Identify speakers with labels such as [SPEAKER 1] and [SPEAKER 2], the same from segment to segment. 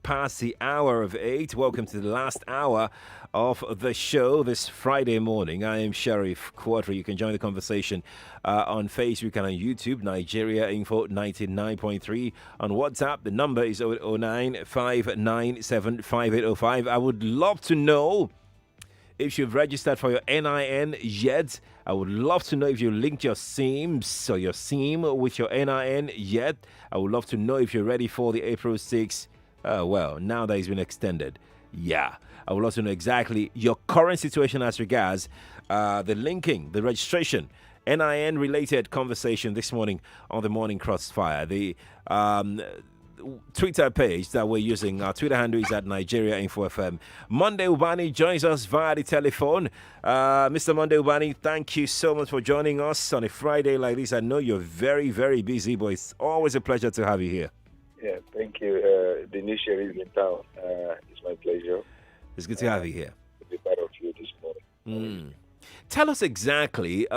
[SPEAKER 1] Past the hour of 8. Welcome to the last hour of the show this Friday morning. I am Sheriff Quadry. You can join the conversation on Facebook and on YouTube, Nigeria Info 99.3. On WhatsApp, the number is 009 I would love to know if you've registered for your NIN yet. I would love to know if you linked your SIMs or your SIM with your NIN yet. I would love to know if you're ready for the April 6th. Well, now that it's been extended. Yeah. I would love to know exactly your current situation as regards the linking, the registration, NIN related conversation this morning on the Morning Crossfire. The Twitter page that we're using, our Twitter handle is at Nigeria Info FM. Monday Ubani joins us via the telephone. Mr. Monday Ubani, thank you so much for joining us on a Friday like this. I know you're very, very busy, but it's always a pleasure to have you here.
[SPEAKER 2] Yeah, thank you. The new sheriff in town. It's my pleasure.
[SPEAKER 1] It's good to have you here.
[SPEAKER 2] To be part of you this morning.
[SPEAKER 1] Tell us exactly,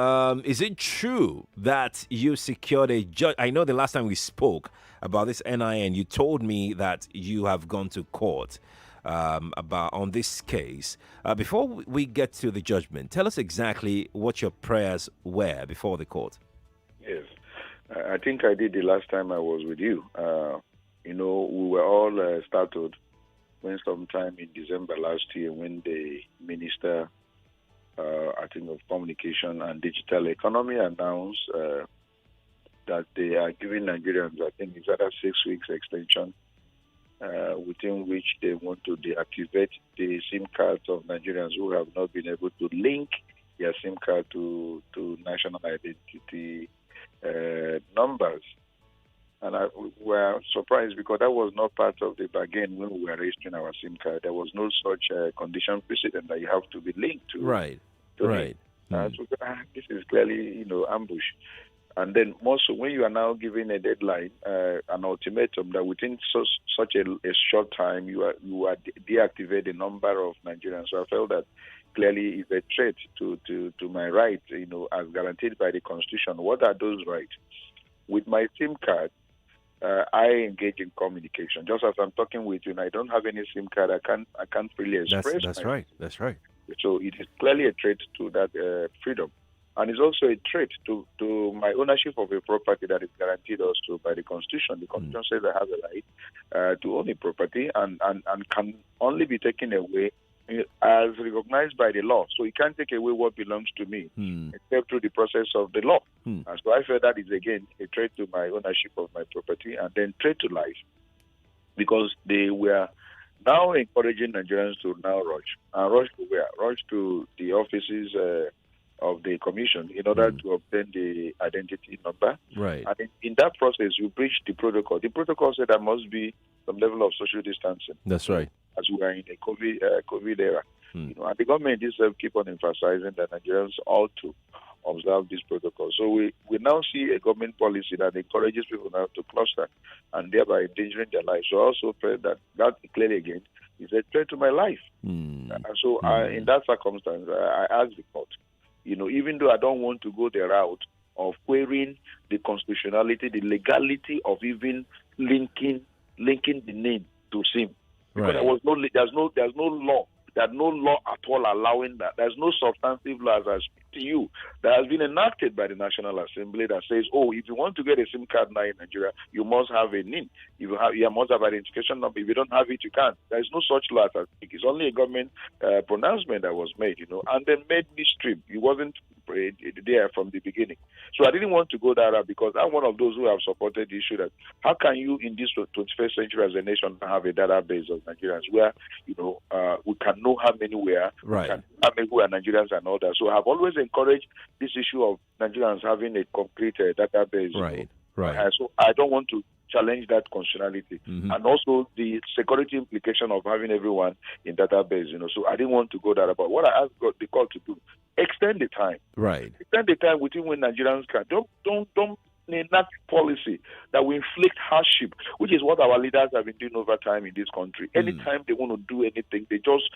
[SPEAKER 1] is it true that you secured a judge? I know the last time we spoke about this NIN, you told me that you have gone to court about on this case. Before we get to the judgment, tell us exactly what your prayers were before the court.
[SPEAKER 2] Yes. I think I did the last time I was with you. We were all startled when sometime in December last year when the minister, I think of Communication and Digital Economy announced that they are giving Nigerians, I think it's either 6 weeks extension, within which they want to deactivate the SIM cards of Nigerians who have not been able to link their SIM card to national identity numbers. And we were surprised because that was not part of the bargain when we were registering our SIM card. There was no such condition precedent that you have to be linked to.
[SPEAKER 1] Right.
[SPEAKER 2] So this is clearly, ambush. And then more so, when you are now giving a deadline, an ultimatum that within such a short time you are deactivate the number of Nigerians. So I felt that clearly is a threat to my rights, as guaranteed by the Constitution. What are those rights? With my SIM card, I engage in communication. Just as I'm talking with you, and I don't have any SIM card, I can't freely express.
[SPEAKER 1] That's right. That's right.
[SPEAKER 2] So it is clearly a threat to that freedom, and it's also a threat to my ownership of a property that is guaranteed also by the Constitution. The Constitution says I have a right to own a property and can only be taken away as recognized by the law. So you can't take away what belongs to me except through the process of the law. And so I feel that is, again, a threat to my ownership of my property and then threat to life, because they were now encouraging Nigerians to now rush. And rush to where? Rush to the offices of the commission in order to obtain the identity number.
[SPEAKER 1] Right.
[SPEAKER 2] And in that process, you breach the protocol. The protocol said there must be some level of social distancing.
[SPEAKER 1] That's right.
[SPEAKER 2] As we are in a COVID era. And the government itself keep on emphasizing that Nigerians ought to observe this protocol. So we now see a government policy that encourages people now to cluster and thereby endangering their lives. So I also felt that clearly again is a threat to my life. And so in that circumstance, I asked the court, even though I don't want to go the route of querying the constitutionality, the legality of even linking the name to SIM. Because there's no law. There's no law at all allowing that. There's no substantive law, as I speak to you, that has been enacted by the National Assembly that says, if you want to get a SIM card now in Nigeria, you must have a NIN. You must have identification number. If you don't have it, you can't. There's no such law as I speak. It's only a government pronouncement that was made, and then made midstream. It wasn't there from the beginning. So I didn't want to go that route because I'm one of those who have supported the issue that how can you in this 21st century as a nation have a database of Nigerians where, we can know how many were, how many who are Nigerians and all that. So I've always encouraged this issue of Nigerians having a concrete database.
[SPEAKER 1] Right.
[SPEAKER 2] So I don't want to challenge that constitutionality and also the security implication of having everyone in database. So I didn't want to go that about. What I asked the court to do, extend the time.
[SPEAKER 1] Right.
[SPEAKER 2] Extend the time within when Nigerians can. Don't enact policy that will inflict hardship, which is what our leaders have been doing over time in this country. Anytime they want to do anything, they just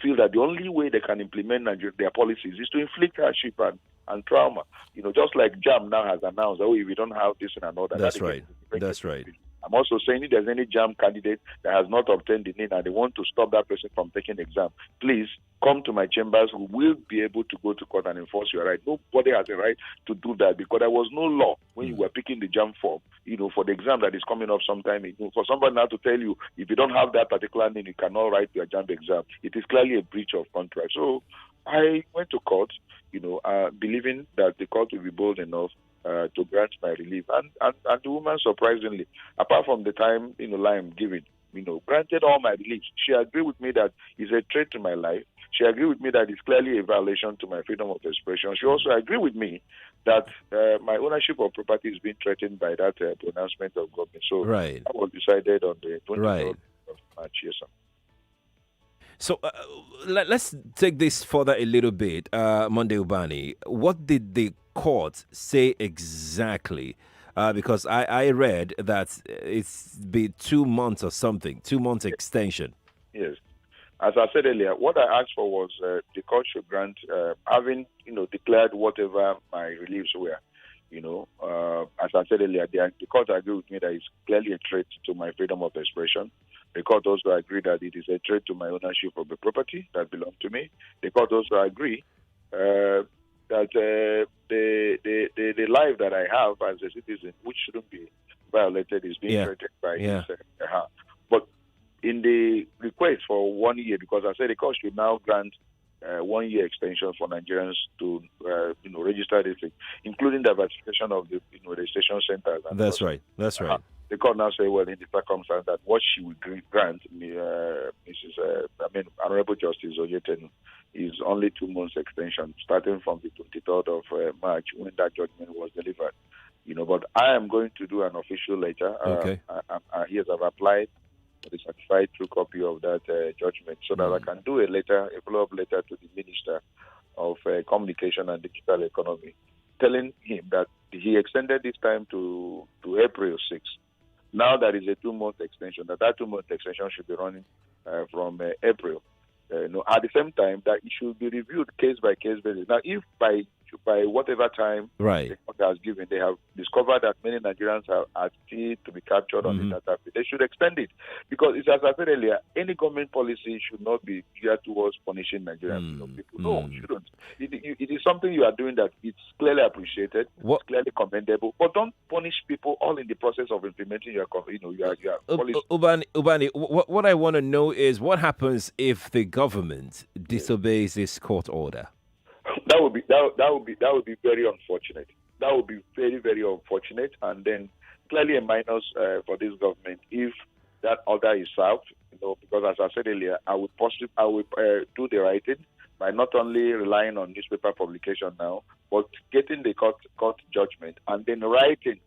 [SPEAKER 2] feel that the only way they can implement their policies is to inflict hardship and trauma. Just like JAM now has announced, if we don't have this and another.
[SPEAKER 1] That's right.
[SPEAKER 2] I'm also saying if there's any JAM candidate that has not obtained the NIN and they want to stop that person from taking the exam, please come to my chambers. We will be able to go to court and enforce your right. Nobody has a right to do that because there was no law when you were picking the JAM form, for the exam that is coming up sometime. For somebody now to tell you if you don't have that particular NIN, you cannot write your JAM exam. It is clearly a breach of contract. So I went to court, believing that the court will be bold enough to grant my relief. And the woman, surprisingly, apart from the time lie I'm giving, granted all my relief. She agreed with me that it's a threat to my life. She agreed with me that it's clearly a violation to my freedom of expression. She also agreed with me that my ownership of property is being threatened by that pronouncement of government. So that was decided on the 23rd of March. Yes, sir.
[SPEAKER 1] So let's take this further a little bit, Monday Ubani. What did the court say exactly? Because I read that it's been 2 months or something, 2 months extension.
[SPEAKER 2] Yes. As I said earlier, what I asked for was the court should grant, having declared whatever my reliefs were. As I said earlier, the court agreed with me that it's clearly a threat to my freedom of expression. The court also agreed that it is a threat to my ownership of the property that belongs to me. The court also agreed that the life that I have as a citizen, which shouldn't be violated, is being threatened by this. But in the request for 1 year, because I said the court should now grant 1 year extension for Nigerians to register this thing, including diversification of the registration centers.
[SPEAKER 1] That's right.
[SPEAKER 2] The court now say, well, in the circumstance that what she would grant, Honorable Justice Oyetenu, is only 2 months extension, starting from the 23rd of March when that judgment was delivered. But I am going to do an official letter.
[SPEAKER 1] Okay.
[SPEAKER 2] Yes, I've applied for the certified true copy of that judgment so that I can do a follow-up letter to the Minister of Communication and Digital Economy, telling him that he extended this time to April 6th. Now there is a 2 month extension. That 2 month extension should be running from April. At the same time, that it should be reviewed case by case basis. Now, if by whatever time the court has given, they have discovered that many Nigerians are still to be captured on the database, they should extend it. Because it's, as I said earlier, any government policy should not be geared towards punishing Nigerians. People. No, it shouldn't. It is something you are doing that it's clearly appreciated, it's clearly commendable, but don't punish people all in the process of implementing your policy.
[SPEAKER 1] Ubani, what I want to know is what happens if the government disobeys this court order?
[SPEAKER 2] That would be very unfortunate. That would be very, very unfortunate, and then clearly a minus for this government if that order is served. Because as I said earlier, I would do the right thing by not only relying on newspaper publication now, but getting the court judgment and then writing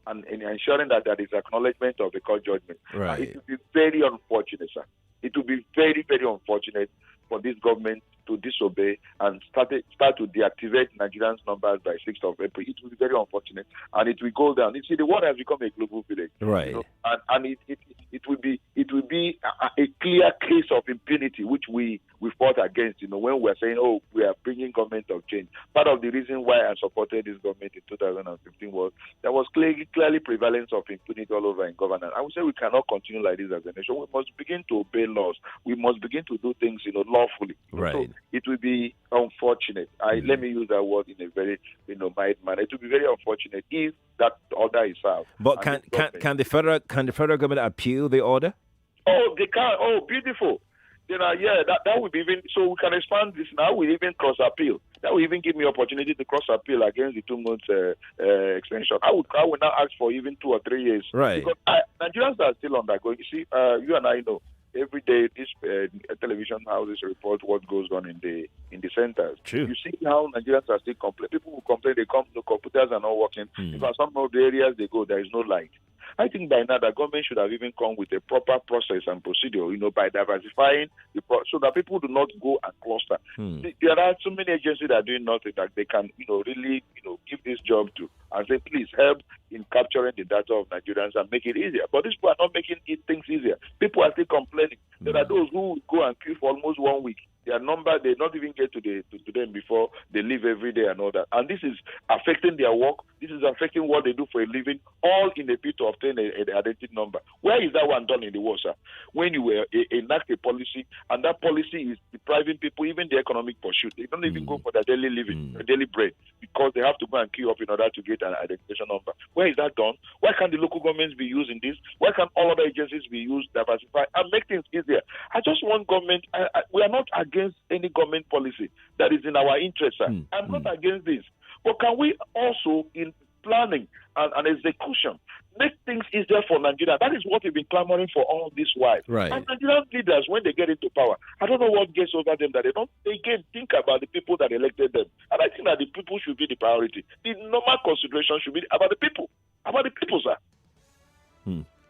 [SPEAKER 2] and ensuring that there is acknowledgement of the court judgment.
[SPEAKER 1] Right.
[SPEAKER 2] It would be very unfortunate, sir. It would be very, very unfortunate for this government to disobey and start to deactivate Nigerians' numbers by 6th of April. It will be very unfortunate, and it will go down. You see, the world has become a global village,
[SPEAKER 1] right?
[SPEAKER 2] And it will be a clear case of impunity, which we fought against. When we are saying, oh, we are bringing government of change. Part of the reason why I supported this government in 2015 was there was clearly prevalence of impunity all over in governance. I would say we cannot continue like this as a nation. We must begin to obey laws. We must begin to do things, lawfully.
[SPEAKER 1] Right.
[SPEAKER 2] So it will be unfortunate. Let me use that word in a very, mild manner. It will be very unfortunate if that order is served.
[SPEAKER 1] But can the federal government appeal the order?
[SPEAKER 2] Oh, they can. Oh, beautiful. That would be even, so we can expand this now. We even cross appeal. That will even give me opportunity to cross appeal against the 2 months extension. I would now ask for even 2 or 3 years.
[SPEAKER 1] Right.
[SPEAKER 2] Because Nigerians are still undergoing. You see, you and I know every day these television houses report what goes on in the centers.
[SPEAKER 1] True.
[SPEAKER 2] You see how Nigerians are still complaining. People who complain, they come, the computers are not working. Because some of the areas they go, there is no light. I think by now the government should have even come with a proper process and procedure, by diversifying so that people do not go and cluster. There are so many agencies that are doing nothing that they can, really, give this job to and say, please help in capturing the data of Nigerians and make it easier. But these people are not making things easier. People are still complaining. There are those who go and queue for almost 1 week. their number, they not even get to them before they leave every day and all that. And this is affecting their work. This is affecting what they do for a living, all in a bid to obtain an identity number. Where is that one done in the world, sir? When you enact a policy, and that policy is depriving people even the economic pursuit. They don't even go for their daily living, their daily bread, because they have to go and queue up in order to get an identification number. Where is that done? Why can't the local governments be using this? Why can't all other agencies be used, diversify, and make things easier? I just want government. We are not against any government policy that is in our interest, sir. I'm not against this. But can we also, in planning and execution, make things easier for Nigeria? That is what we've been clamoring for all this while.
[SPEAKER 1] Right.
[SPEAKER 2] And Nigerian leaders, when they get into power, I don't know what gets over them that they don't, again, think about the people that elected them. And I think that the people should be the priority. The normal consideration should be about the people. About the people, sir.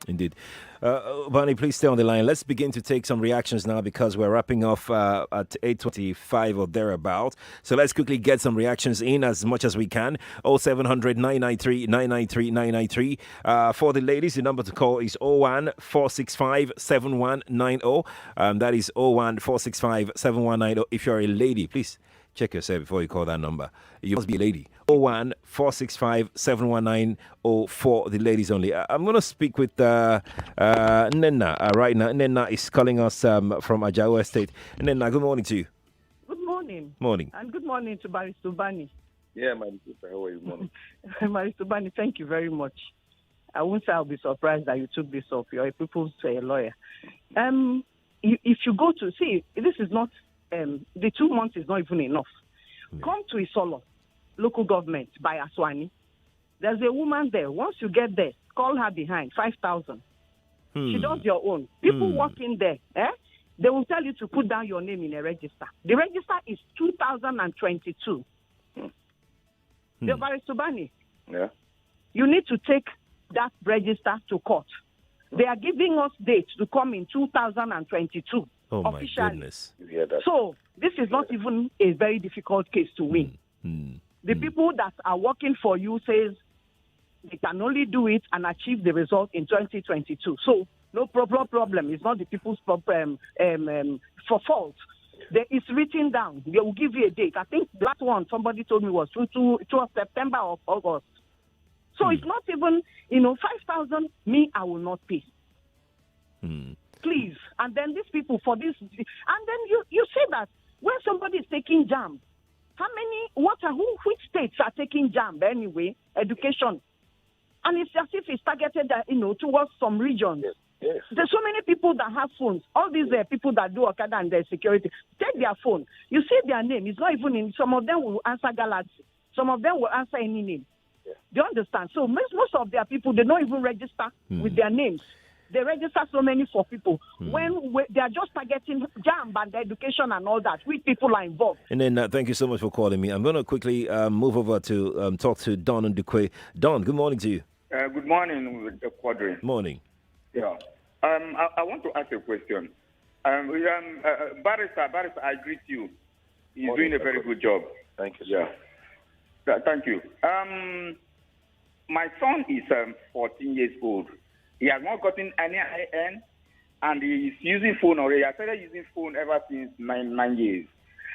[SPEAKER 1] Indeed. Ubani, please stay on the line. Let's begin to take some reactions now because we're wrapping off at 8:25 or thereeabout. So let's quickly get some reactions in as much as we can. 0700 993 993 993. For the ladies, the number to call is 01 465 7190. That is 01 465 7190. If you're a lady, please check yourself before you call that number. You must be a lady. 01 465 719 for the ladies only. I'm going to speak with Nena right now. Nena is calling us from Ajawa Estate. Nena, good morning to you.
[SPEAKER 3] Good morning.
[SPEAKER 1] Morning.
[SPEAKER 3] And good morning to Barrister Ubani.
[SPEAKER 2] Yeah, my sister, how are you? Morning.
[SPEAKER 3] Barrister Ubani, thank you very much. I won't say I'll be surprised that you took this up. You're a people's lawyer. If you go to, see, this is not, the 2 months is not even enough. Yeah. Come to Isolo, local government, by Aswani. There's a woman there. Once you get there, call her behind, 5,000. She does your own. People walk in there, they will tell you to put down your name in a register. The register is 2022. The Barrister Ubani.
[SPEAKER 2] Yeah.
[SPEAKER 3] You need to take that register to court. They are giving us dates to come in 2022.
[SPEAKER 1] Oh, my
[SPEAKER 3] officially.
[SPEAKER 1] goodness.
[SPEAKER 3] So this is not even a very difficult case to win. The people that are working for you says they can only do it and achieve the result in 2022. So no problem. It's not the people's problem for fault. It's written down. They will give you a date. I think the last one somebody told me was to September or August. So it's not even, 5,000, me, I will not pay. Please. And then these people for this, and then you say that when somebody is taking JAMB, which states are taking JAMB anyway, education? And it's as if it's targeted, towards some regions.
[SPEAKER 2] Yes.
[SPEAKER 3] There's so many people that have phones. All these people that do Okada and their security, take their phone. You see their name. It's not even in, some of them will answer Galaxy. Some of them will answer any name. Yeah. Do you understand? So most of their people, they don't even register with their names. They register so many for people. When they are just targeting JAMB and the education and all that, which people are involved.
[SPEAKER 1] And then thank you so much for calling me. I'm going to quickly move over to talk to Don Ndukwe. Don, good morning to you.
[SPEAKER 4] Good morning, Quadry.
[SPEAKER 1] Morning.
[SPEAKER 4] Yeah. I want to ask a question. Barrister, I greet you. He's doing a very good job.
[SPEAKER 2] Thank you, sir.
[SPEAKER 4] Yeah. Thank you. My son is 14 years old. He has not gotten any NIN, and he is using phone already. I started using phone ever since 9 years.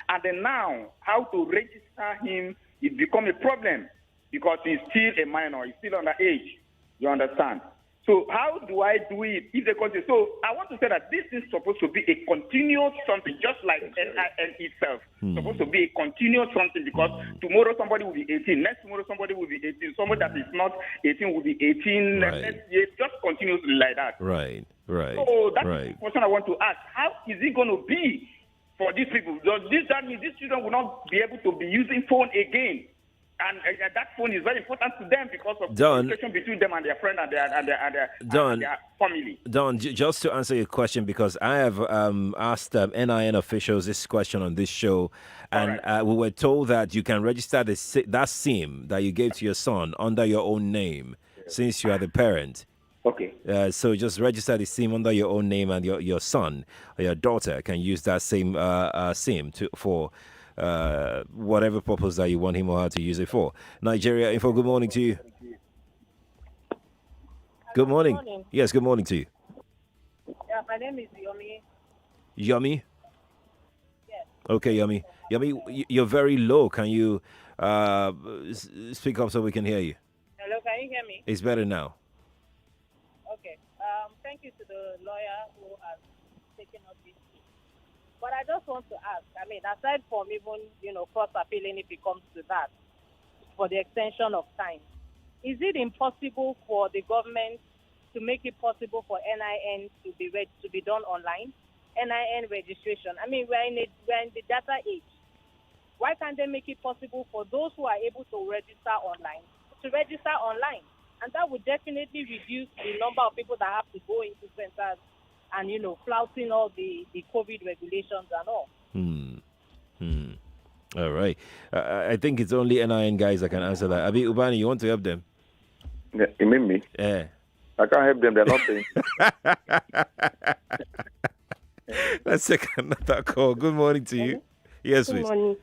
[SPEAKER 4] And then now, how to register him, it become a problem because he's still a minor. He's still underage. You understand? So how do I do it if they continue? So I want to say that this is supposed to be a continuous something, just like NIN itself. Supposed to be a continuous something because tomorrow somebody will be 18, next tomorrow somebody will be 18, somebody that is not 18 will be 18,
[SPEAKER 1] Right.
[SPEAKER 4] next year, just continuously like that.
[SPEAKER 1] Right.
[SPEAKER 4] So that's the question I want to ask. How is it going to be for these people? Does that mean these children will not be able to be using phone again? And that phone is very important to them because of the communication between them and their friend and their family.
[SPEAKER 1] Don, just to answer your question, because I have asked NIN officials this question on this show, and we were told that you can register that SIM that you gave to your son under your own name since you are the parent.
[SPEAKER 4] Okay.
[SPEAKER 1] So just register the SIM under your own name, and your son or your daughter can use that same SIM for whatever purpose that you want him or her to use it for. Nigeria Info, good morning to you. Good morning. Yes, good morning to you.
[SPEAKER 5] Yeah, my name is Yomi.
[SPEAKER 1] Yomi?
[SPEAKER 5] Yes.
[SPEAKER 1] Okay, Yummy. Yummy, you're very low. Can you speak up so we can hear you?
[SPEAKER 5] Hello, can you hear me?
[SPEAKER 1] It's better now.
[SPEAKER 5] Okay. Thank you to the lawyer who has taken up this case. But I just want to ask, aside from even, cross appealing if it comes to that, for the extension of time, is it impossible for the government to make it possible for NIN to be done online? NIN registration. We're in the data age. Why can't they make it possible for those who are able to register online to register online? And that would definitely reduce the number of people that have to go into centers and, flouting all the COVID regulations and all.
[SPEAKER 1] All right. I think it's only NIN guys that can answer that. Abi Ubani, you want to help them?
[SPEAKER 2] Yeah, you mean me?
[SPEAKER 1] Yeah.
[SPEAKER 2] I can't help them. They're not paying.
[SPEAKER 1] Let's take another call. Good morning to you. Yes,
[SPEAKER 6] Good
[SPEAKER 1] please.
[SPEAKER 6] morning.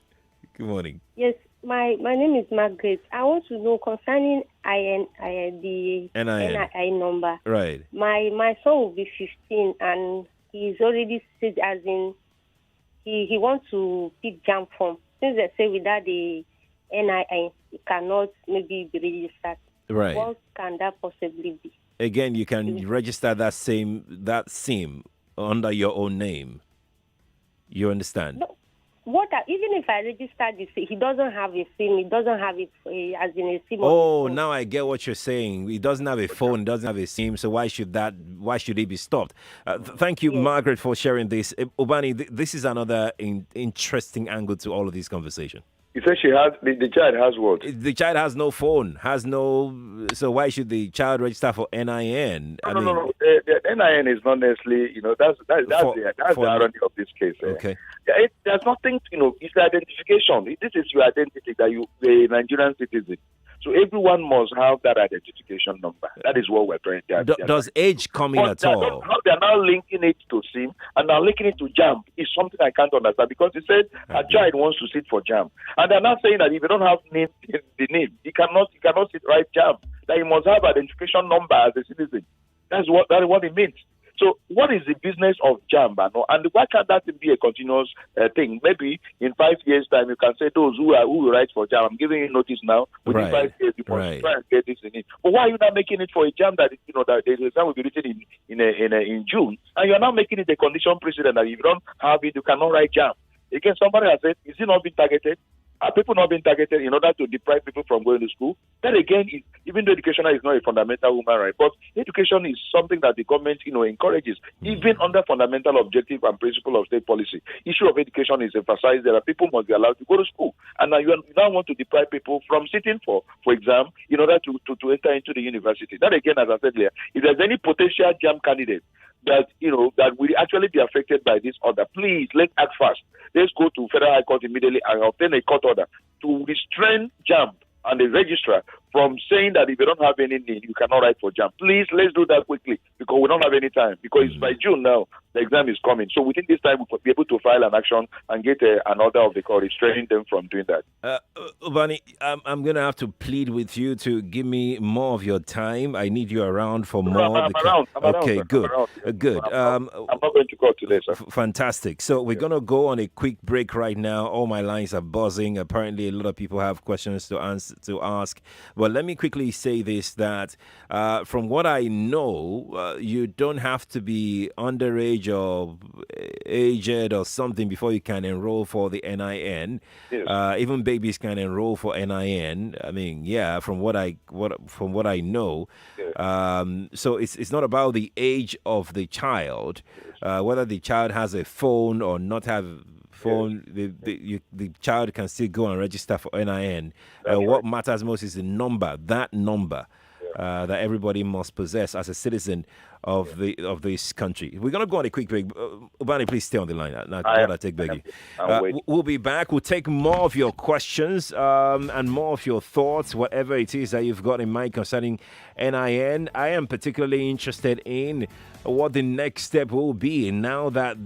[SPEAKER 1] Good morning.
[SPEAKER 6] Yes, my name is Margaret. I want to know concerning the NIN number.
[SPEAKER 1] Right.
[SPEAKER 6] My son will be 15 and he's already said as in he wants to pick jam form. Since they say without the NIN, he cannot maybe be registered.
[SPEAKER 1] Right.
[SPEAKER 6] What can that possibly be?
[SPEAKER 1] Again, you can register that SIM under your own name. You understand?
[SPEAKER 6] No. Even if I register this, he doesn't have a SIM. He doesn't have it as in a SIM.
[SPEAKER 1] Oh, now I get what you're saying. He doesn't have a phone. He doesn't have a SIM. So why should he be stopped? Thank you, Margaret, for sharing this. Ubani, this is another interesting angle to all of this conversation.
[SPEAKER 2] He says the child has what?
[SPEAKER 1] The child has no phone, so why should the child register for NIN?
[SPEAKER 2] No. The NIN is not necessarily, that's the irony of this case.
[SPEAKER 1] Okay.
[SPEAKER 2] There's nothing, it's the identification. This is your identity that you're a Nigerian citizen. So everyone must have that identification number. That is what we're trying to do.
[SPEAKER 1] Does age come in at all?
[SPEAKER 2] How they're now linking it to SIM and now linking it to JAM is something I can't understand, because he said a child wants to sit for JAM. And they're not saying that if you don't have the name, you cannot sit right JAM. That you must have identification number as a citizen. That's what it means. So what is the business of JAM? And why can't that be a continuous thing? Maybe in 5 years' time, you can say those who will write for JAM, I'm giving you notice now, within 5 years, you must try and get this in it. But why are you not making it for a JAM that, that the exam will be written in June, and you're now making it a condition precedent that if you don't have it, you cannot write JAM? Again, somebody has said, is it not being targeted? Are people not being targeted in order to deprive people from going to school? That again, even though education is not a fundamental human right, but education is something that the government, encourages, even under fundamental objective and principle of state policy. Issue of education is emphasized that people must be allowed to go to school. And now you now want to deprive people from sitting for exam in order to enter into the university. That again, as I said earlier, if there's any potential JAM candidate that will actually be affected by this order, please, let's act fast. Let's go to Federal High Court immediately and obtain a court order to restrain JAM and the registrar from saying that if you don't have any NIN, you cannot write for JAM. Please, let's do that quickly, because we don't have any time. Because it's by June now, the exam is coming. So within this time, we'll be able to file an action and get an order of the court restraining them from doing that.
[SPEAKER 1] Ubani, I'm going to have to plead with you to give me more of your time. I need you around for more.
[SPEAKER 2] I'm around.
[SPEAKER 1] Okay, good. Good.
[SPEAKER 2] I'm not going to court today, sir.
[SPEAKER 1] Fantastic. So we're going to go on a quick break right now. All my lines are buzzing. Apparently, a lot of people have questions to ask. But let me quickly say this, that from what I know, you don't have to be underage or aged or something before you can enroll for the NIN. Yes. Even babies can enroll for NIN. From what I know. Yes. So it's not about the age of the child, whether the child has a phone or not have phone. Yes. The child can still go and register for NIN. What matters most is the number, that that everybody must possess as a citizen of this country. We're going to go on a quick break. Ubani, please stay on the line. I'll take begging. We'll be back. We'll take more of your questions and more of your thoughts, whatever it is that you've got in mind concerning NIN. I am particularly interested in what the next step will be now that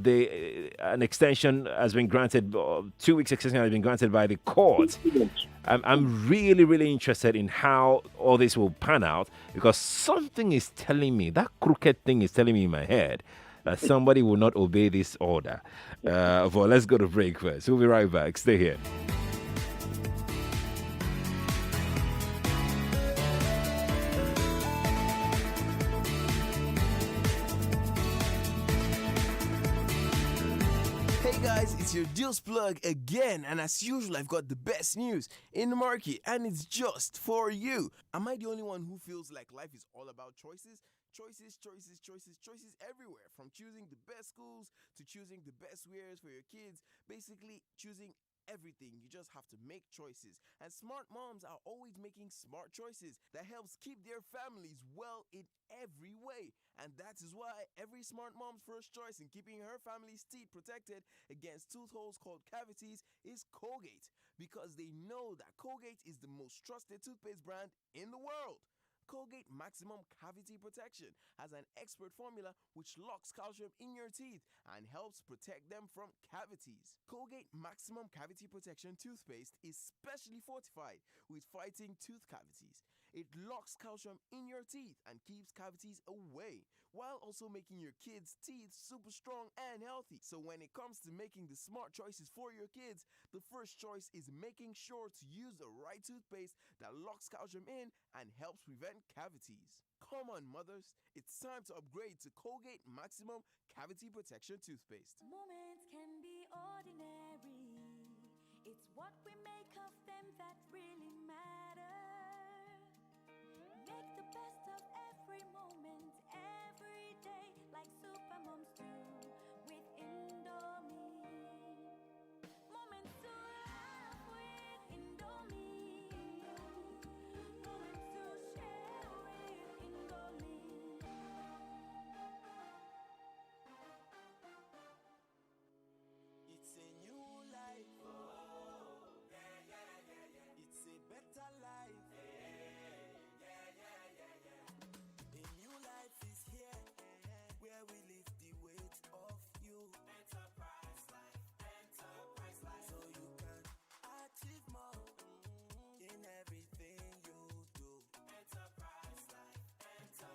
[SPEAKER 1] an extension has been granted, 2 weeks extension has been granted by the court. I'm really, really interested in how all this will pan out, because something is telling me, that crooked thing is telling me in my head, that somebody will not obey this order. But let's go to break first. We'll be right back. Stay here.
[SPEAKER 7] Hey guys, it's your Deals Plug again, and as usual, I've got the best news in the market, and it's just for you. Am I the only one who feels like life is all about choices? Choices everywhere. From choosing the best schools to choosing the best wares for your kids, basically choosing everything. You just have to make choices. And smart moms are always making smart choices that helps keep their families well in every way. And that is why every smart mom's first choice in keeping her family's teeth protected against tooth holes called cavities is Colgate, because they know that Colgate is the most trusted toothpaste brand in the world. Colgate Maximum Cavity Protection has an expert formula which locks calcium in your teeth and helps protect them from cavities. Colgate Maximum Cavity Protection toothpaste is specially fortified with fighting tooth cavities. It locks calcium in your teeth and keeps cavities away, while also making your kids' teeth super strong and healthy. So when it comes to making the smart choices for your kids, the first choice is making sure to use the right toothpaste that locks calcium in and helps prevent cavities. Come on, mothers, it's time to upgrade to Colgate Maximum Cavity Protection toothpaste.
[SPEAKER 8] Moments can be ordinary. It's what we make of them that really matter. Make the best of every moment, every day, like super moms do with Indomie. Moments to laugh with Indomie. Moments to share with Indomie.
[SPEAKER 7] It's a new life. Oh, yeah. It's a better life. A new life is here, where we lift the weight of you. Enterprise life. So you can achieve more in everything you do. Enterprise life. It's a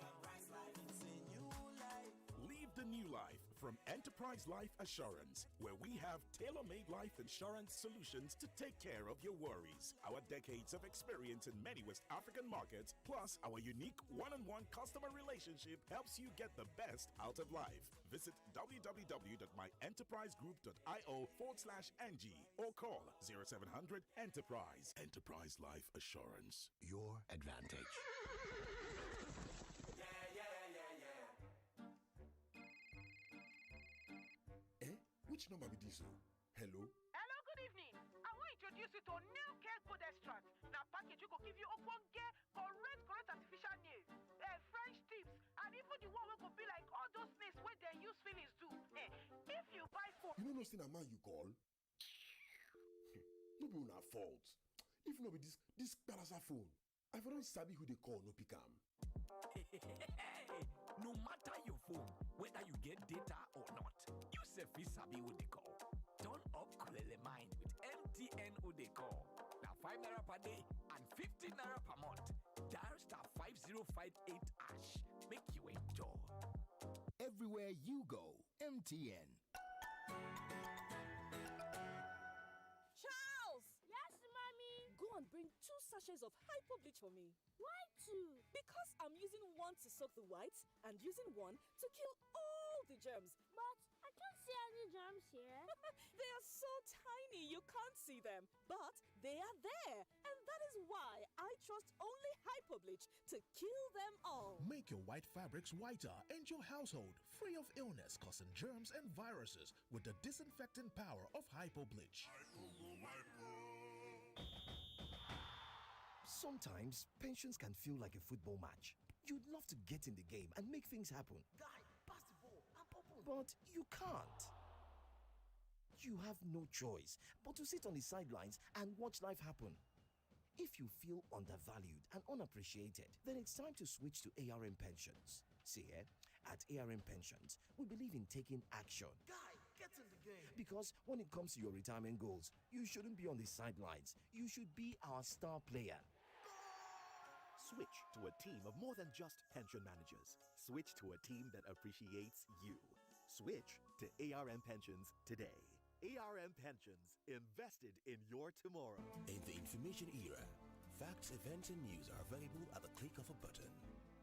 [SPEAKER 7] new life.
[SPEAKER 9] Live the new life from Enterprise Life Assurance, where we have tailor-made life insurance solutions to take care of your worries. Our decades of experience in many West African markets, plus our unique one-on-one customer relationship, helps you get the best out of life. Visit www.myenterprisegroup.io/NG or call 0700 Enterprise. Enterprise Life Assurance, your advantage.
[SPEAKER 10] Which number be this? Hello?
[SPEAKER 11] Hello, good evening. I want to introduce you to new care good extract. Now package you go give you ogbonge correct artificial nails, French tips, and even the one wey go be like all those nails wey dem use fillings do. If you buy phone,
[SPEAKER 10] You know still a man you call? No be una fault. If no be this Palasa phone, I for don't sabi who they call no pick am.
[SPEAKER 12] No matter your phone, whether you get data or not, you say fit sabi who they call. Turn up Kulele Mind with MTN who they call. Now 5 naira per day and 15 naira per month. Dial *5058#. Make you enjoy.
[SPEAKER 13] Everywhere you go, MTN.
[SPEAKER 14] Charles!
[SPEAKER 15] Yes, mommy?
[SPEAKER 14] Go and bring 2 sachets of hypo bleach for me.
[SPEAKER 15] Why 2?
[SPEAKER 14] Because I'm using one to soak the whites and using one to kill all the germs.
[SPEAKER 15] But I can't see any germs here.
[SPEAKER 14] They are so tiny you can't see them. But they are there. And that is why I trust only hypo bleach to kill them all.
[SPEAKER 13] Make your white fabrics whiter and your household free of illness causing germs and viruses with the disinfecting power of hypo bleach.
[SPEAKER 16] Sometimes pensions can feel like a football match. You'd love to get in the game and make things happen.
[SPEAKER 7] Guy, pass the ball. I'm open.
[SPEAKER 16] But you can't. You have no choice but to sit on the sidelines and watch life happen. If you feel undervalued and unappreciated, then it's time to switch to ARM Pensions. See here, at ARM Pensions, we believe in taking action.
[SPEAKER 7] Guy, get in the game.
[SPEAKER 16] Because when it comes to your retirement goals, you shouldn't be on the sidelines. You should be our star player.
[SPEAKER 17] Switch to a team of more than just pension managers. Switch to a team that appreciates you.
[SPEAKER 18] Switch to ARM Pensions today. ARM Pensions, invested in your tomorrow.
[SPEAKER 19] In the information era, facts, events, and news are available at the click of a button.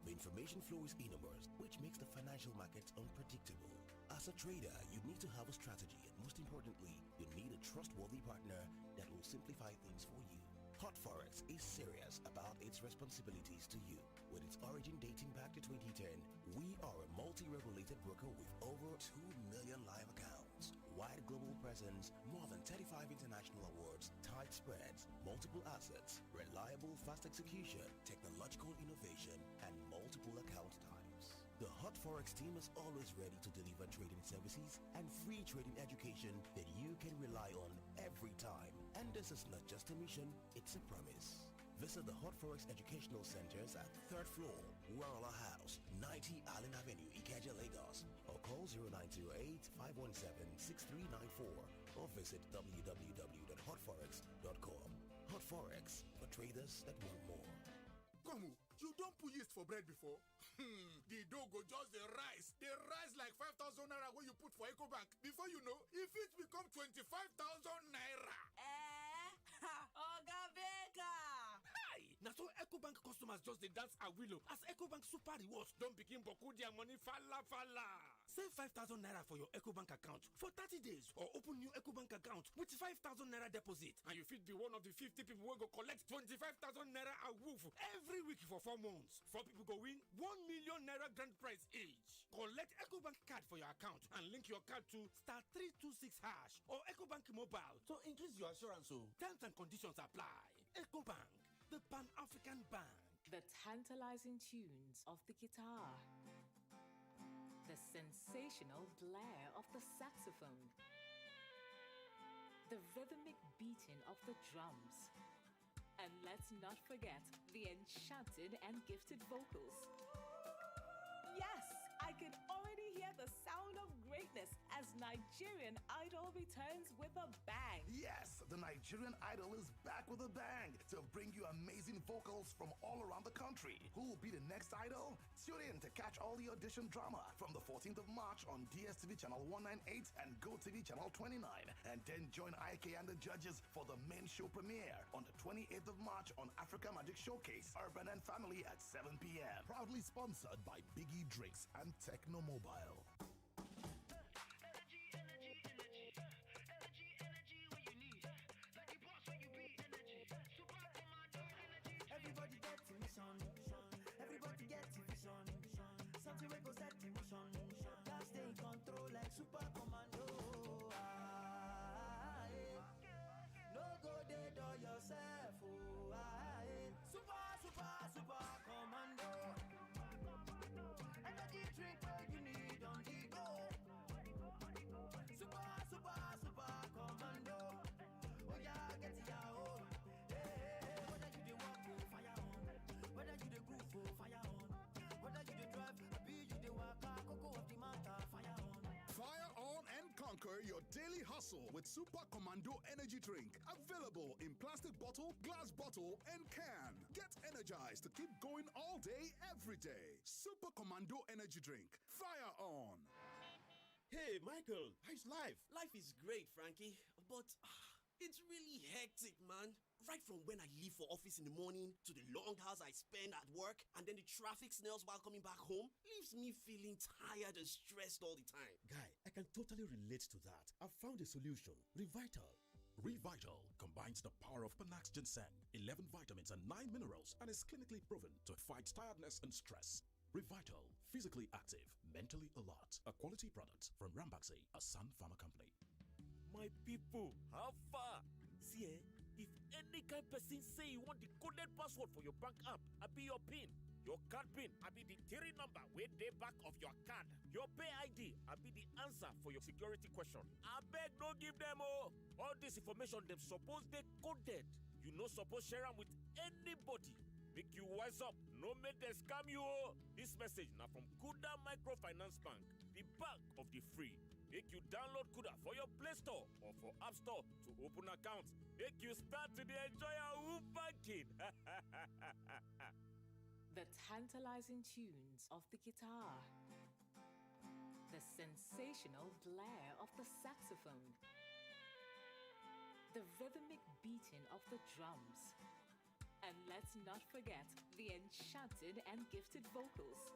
[SPEAKER 19] The information flow is enormous, which makes the financial markets unpredictable. As a trader, you need to have a strategy, and most importantly, you need a trustworthy partner that will simplify things for you. Hot Forex is serious about its responsibilities to you. With its origin dating back to 2010, we are a multi-regulated broker with over 2 million live accounts, wide global presence, more than 35 international awards, tight spreads, multiple assets, reliable fast execution, technological innovation, and multiple account types. The Hot Forex team is always ready to deliver trading services and free trading education that you can rely on every time. And this is not just a mission, it's a promise. Visit the Hot Forex Educational Centers at 3rd floor, Warala House, 90 Island Avenue, Ikeja, Lagos, or call 0908-517-6394 or visit www.hotforex.com. Hot Forex, for traders that want more.
[SPEAKER 10] Come, you don't put yeast for bread before? The dough go just the rise. They rise like 5,000 naira when you put for EcoBank. Before you know, if it become 25,000 naira.
[SPEAKER 14] Oga Baker!
[SPEAKER 20] Hi! Now so EcoBank customers just they dance a willow as EcoBank Super Rewards don't begin boku their money falla. Save 5,000 naira for your EcoBank account for 30 days or open new EcoBank account with 5,000 naira deposit and you fit be one of the 50 people who go collect 25,000 naira a woof every week for 4 months. 4 people go win 1 million naira grand prize each. Collect EcoBank card for your account and link your card to *326# or EcoBank mobile to increase your assurance. So terms and conditions apply. EcoBank, the Pan-African Bank.
[SPEAKER 21] The tantalizing tunes of the guitar. The sensational blare of the saxophone. The rhythmic beating of the drums. And let's not forget the enchanted and gifted vocals. Yes, I can already hear the sound of greatness as Nigerian Idol returns with a bang.
[SPEAKER 22] Yes, the Nigerian Idol is back with a bang to bring you amazing vocals from all around the country. Who will be the next idol? Tune in to catch all the audition drama from the 14th of March on DSTV channel 198 and GoTV channel 29. And then join IK and the judges for the main show premiere on the 28th of March on Africa Magic Showcase, Urban and Family at 7 p.m.
[SPEAKER 13] Proudly sponsored by Biggie Drinks and Techno Mobile.
[SPEAKER 23] Everybody get in mission. Everybody get in vision. Something we go set in motion. Just stay in control like Super Commando. No go dead on yourself. Super Commando. Energy drink where you need on the go. Super Commando. Oh yeah, get your own. Whether you dey walk or fire on, whether you dey groove or fire on, whether you dey drive, be you dey waka, cocoa of the matter, fire on.
[SPEAKER 9] Fire on and conquer your daily hustle with Super Commando Energy Drink. Available in plastic bottle, glass bottle, and can. Get energized to keep going all day, every day. Super Commando Energy Drink. Fire on.
[SPEAKER 24] Hey, Michael, how's life? Life is great, Frankie, but it's really hectic, man. Right from when I leave for office in the morning to the long hours I spend at work and then the traffic snails while coming back home leaves me feeling tired and stressed all the time.
[SPEAKER 13] Guy, I can totally relate to that. I've found a solution. Revital.
[SPEAKER 25] Revital combines the power of Panax ginseng, 11 vitamins and 9 minerals, and is clinically proven to fight tiredness and stress. Revital, physically active, mentally alert. A quality product from Rambaxi, a Sun Pharma company.
[SPEAKER 20] My people, how far? See, if any kind person say you want the coded password for your bank app, I be your PIN. Your card PIN, I be the 3 number where they back of your card. Your pay ID, I be the answer for your security question. I beg no give them all this information them suppose they coded. You no suppose share them with anybody. Make you wise up, no make them scam you. This message now from Kuda Microfinance Bank, the bank of the free. Make you download Kuda for your Play Store or for App Store to open accounts. Make you start to enjoy our banking.
[SPEAKER 21] The tantalizing tunes of the guitar. The sensational blare of the saxophone. The rhythmic beating of the drums. And let's not forget the enchanted and gifted vocals.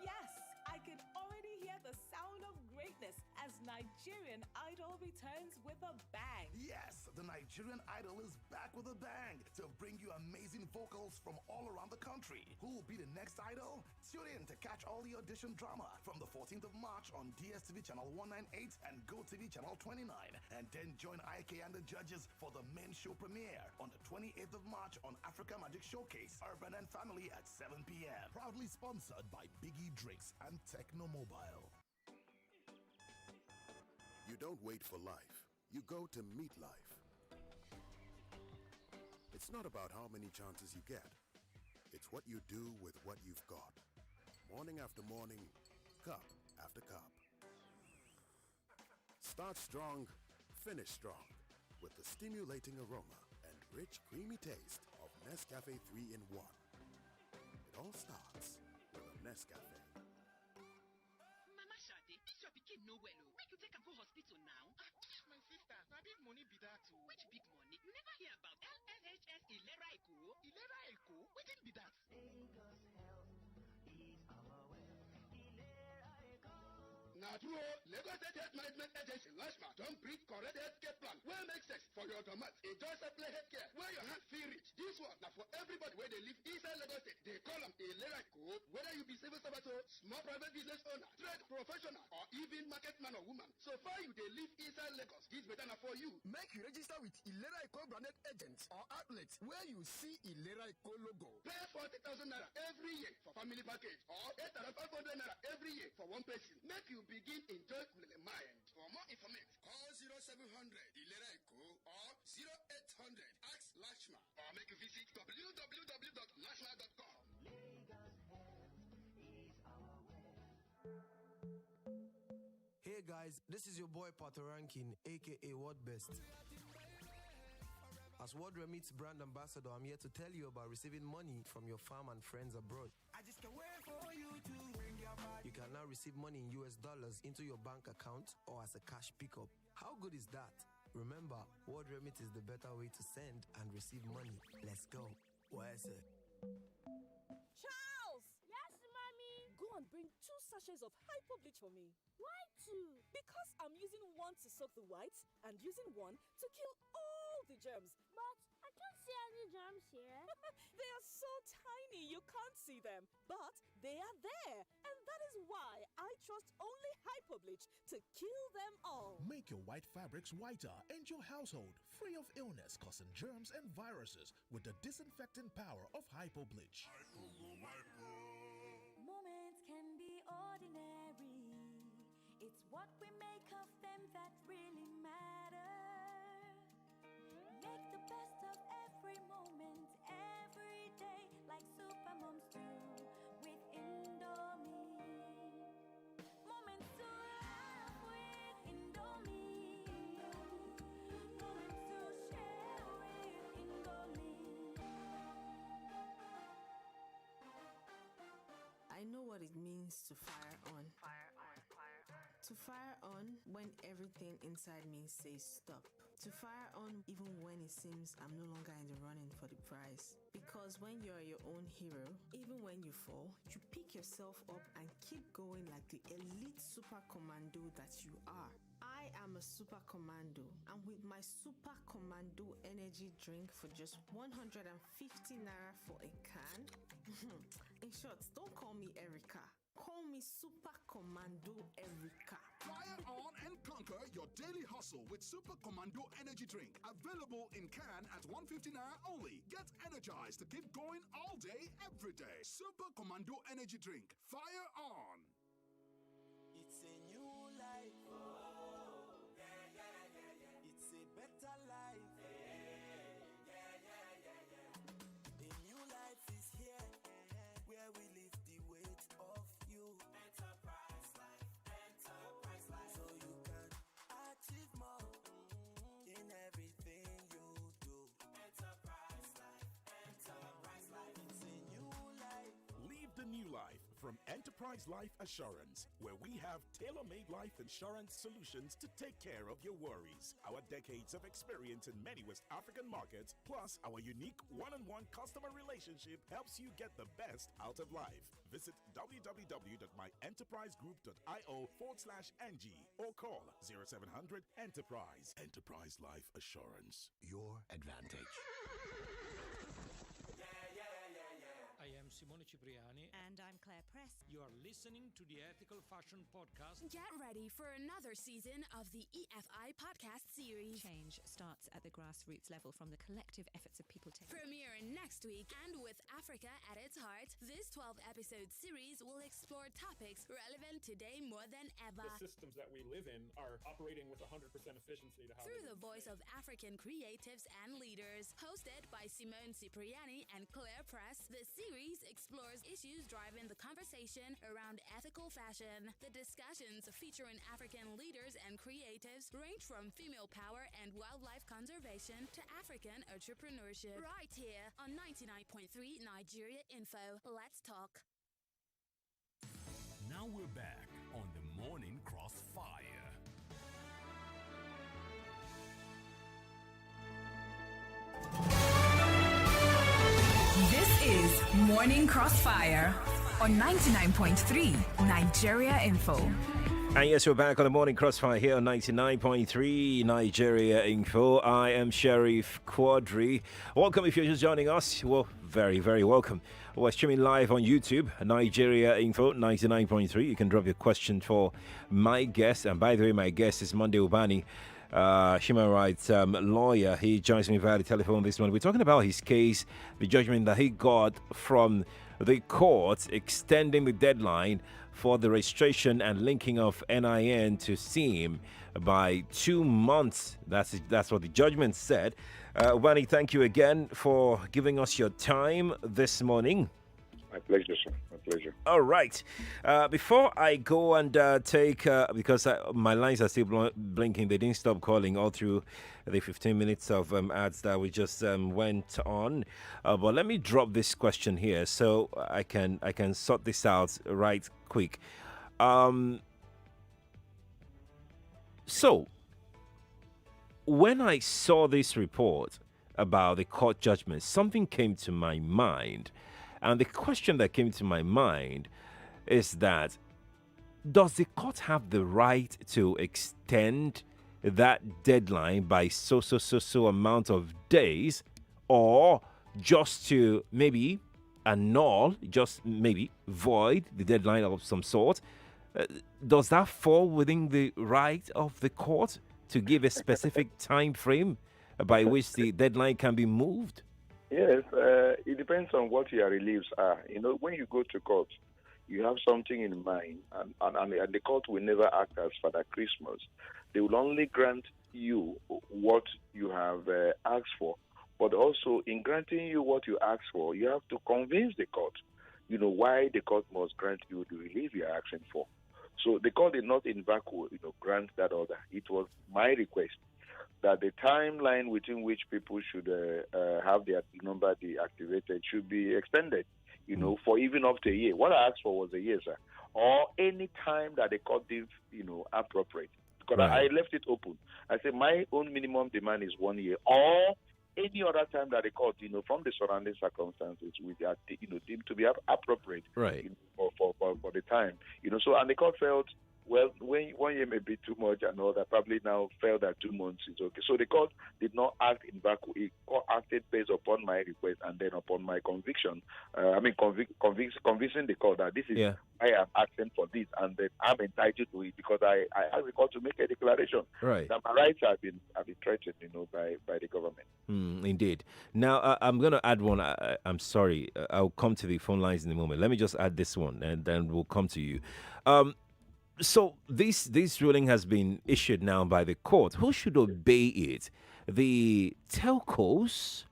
[SPEAKER 21] Yes, I can already hear the sound of greatness as Nigerian Idol returns with a bang.
[SPEAKER 22] Yes, the Nigerian Idol is back with a bang to bring you amazing vocals from all around the country. Who will be the next idol? Tune in to catch all the audition drama from the 14th of March on DSTV channel 198 and GoTV channel 29. And then join IK and the judges for the main show premiere on the 28th of March on Africa Magic Showcase, Urban and Family at 7 p.m.
[SPEAKER 13] Proudly sponsored by Biggie Drinks and Techno Mobile.
[SPEAKER 2] You don't wait for life. You go to meet life. It's not about how many chances you get. It's what you do with what you've got. Morning after morning, cup after cup. Start strong, finish strong with the stimulating aroma and rich, creamy taste of Nescafe 3-in-1. It all starts with a Nescafe.
[SPEAKER 3] Mama Shade, this your pikin no well. Make you take am go hospital now.
[SPEAKER 10] My sister, na big money be that too.
[SPEAKER 3] Which big money? You never hear about LSHS Ilera Eko?
[SPEAKER 10] Ilera Eko? Wetin be that?
[SPEAKER 4] Now, true, Lagos State Health Management Agency, LASHMA, don't bring correct healthcare plan. Well, make sense for your domot. Enjoy supply healthcare where your hand feel rich. This one, now for everybody where they live inside Lagos State, they call them a Leraco. Whether you be civil servant, small private business owner, trade professional, or even market man or woman. So far you they live inside Lagos. This better now for you.
[SPEAKER 10] Make you register with Ilera Eco branded agents or outlets where you see Ilera Eco logo.
[SPEAKER 4] Pay 40,000 naira every year for family package or 8,500 naira every year for one person. Make you begin enjoy with the mind. For more information, call 0700 Ilera Eco or 0800 Ask Lashma or make you visit www.lashma.com.
[SPEAKER 5] Hey guys, this is your boy Pato Rankin, aka What Best. As World Remit's brand ambassador, I'm here to tell you about receiving money from your fam and friends abroad.
[SPEAKER 23] I just can't wait for you to bring your body.
[SPEAKER 5] You can now receive money in US dollars into your bank account or as a cash pickup. How good is that? Remember, World Remit is the better way to send and receive money. Let's go. Where is it?
[SPEAKER 14] Charles!
[SPEAKER 15] Yes, mommy?
[SPEAKER 14] Go and bring 2 sachets of hypo bleach for me.
[SPEAKER 15] Why 2?
[SPEAKER 14] Because I'm using one to soak the whites and using one to kill all the germs.
[SPEAKER 15] But I can't see any germs here.
[SPEAKER 14] They are so tiny you can't see them. But they are there. And that is why I trust only hypo bleach to kill them all.
[SPEAKER 13] Make your white fabrics whiter and your household free of illness causing germs and viruses with the disinfecting power of hypo bleach.
[SPEAKER 8] Moments can be ordinary. It's what we make of them that really matter. Make the best of every moment, every day, like super moms do with Indomie. Moments to laugh with Indomie. Moments to share with Indomie.
[SPEAKER 6] I know what it means to fire on. To fire on when everything inside me says stop. To fire on even when it seems I'm no longer in the running for the prize. Because when you're your own hero, even when you fall, you pick yourself up and keep going like the elite super commando that you are. I am a super commando, and with my super commando energy drink for just 150 naira for a can. In short, don't call me Erica. Call me Super Commando Erica.
[SPEAKER 10] Fire on and conquer your daily hustle with Super Commando Energy Drink. Available in can at 150 naira only. Get energized to keep going all day, every day. Super Commando Energy Drink. Fire on.
[SPEAKER 23] It's a new life. Oh, yeah, yeah, yeah, yeah. It's a better life. Yeah. A new life is here, where we lift the weight of you. Enterprise life. So you can achieve more in everything you do. Enterprise life. It's a new life.
[SPEAKER 9] Live the new life from Enterprise Life Assurance, where we have tailor-made life insurance solutions to take care of your worries. Our decades of experience in many West African markets, plus our unique one-on-one customer relationship helps you get the best out of life. Visit www.myenterprisegroup.io/NG or call 0700 Enterprise. Enterprise Life Assurance. Your advantage.
[SPEAKER 1] I am Simone Cipriani.
[SPEAKER 7] And I'm Claire Press.
[SPEAKER 1] You are listening to the Ethical Fashion Podcast.
[SPEAKER 7] Get ready for another season of the EFI podcast series.
[SPEAKER 11] Change starts at the grassroots level from the collective efforts of people taking.
[SPEAKER 7] Premiering next week, and with Africa at its heart, this 12-episode series will explore topics relevant today more than ever.
[SPEAKER 12] The systems that we live in are operating with 100% efficiency to how
[SPEAKER 7] through the voice of African creatives and leaders. Hosted by Simone Cipriani and Claire Press, the series explores issues driving the conversation around ethical fashion. The discussions featuring African leaders and creatives range from female power and wildlife conservation to African entrepreneurship. Right here on 99.3 Nigeria Info. Let's talk.
[SPEAKER 16] Now we're back on the Morning Crossfire.
[SPEAKER 26] This is Morning Crossfire on 99.3 Nigeria Info.
[SPEAKER 27] And yes, we're back on the Morning Crossfire here on 99.3 Nigeria Info. I am Sheriff Quadry. Welcome if you're just joining us. Well, very, very welcome. We're streaming live on YouTube, Nigeria Info 99.3. You can drop your question for my guest. And by the way, my guest is Monday Ubani, human rights lawyer. He joins me via the telephone this morning. We're talking about his case, the judgment that he got from the court extending the deadline for the registration and linking of NIN to SIM by 2 months. That's what the judgment said. Ubani, thank you again for giving us your time this morning.
[SPEAKER 28] My pleasure, sir. My pleasure.
[SPEAKER 27] All right. Before I go and take, because my lines are still blinking, they didn't stop calling all through the 15 minutes of ads that we just went on. But let me drop this question here so I can sort this out right quick. So, when I saw this report about the court judgment, something came to my mind. And the question that came to my mind is that, does the court have the right to extend that deadline by so amount of days, or just to maybe annul, just maybe void the deadline of some sort? Does that fall within the right of the court to give a specific time frame by which the deadline can be moved?
[SPEAKER 28] Yes, it depends on what your reliefs are. You know, when you go to court, you have something in mind, and the court will never act as Father Christmas. They will only grant you what you have asked for. But also, in granting you what you asked for, you have to convince the court, you know, why the court must grant you the relief you are asking for. So the court did not in vacuum, grant that order. It was my request that the timeline within which people should have their number deactivated should be extended, for even up to a year. What I asked for was a year, sir, or any time that the court deems, appropriate. Because I left it open. I said my own minimum demand is 1 year, or any other time that the court, from the surrounding circumstances, with that, deemed to be appropriate,
[SPEAKER 27] right,
[SPEAKER 28] for the time, So, and the court felt, well, when 1 year may be too much and all that, probably now felt that 2 months is okay. So the court did not act in vacuum. It acted based upon my request and then upon my conviction. Convincing the court that this is why I'm asking for this, and that I'm entitled to it because I asked the court to make a declaration that my rights have been threatened, by the government.
[SPEAKER 27] Indeed. Now I'm going to add one. I'm sorry. I'll come to the phone lines in a moment. Let me just add this one, and then we'll come to you. So this ruling has been issued now by the court. Who should obey it? The telcos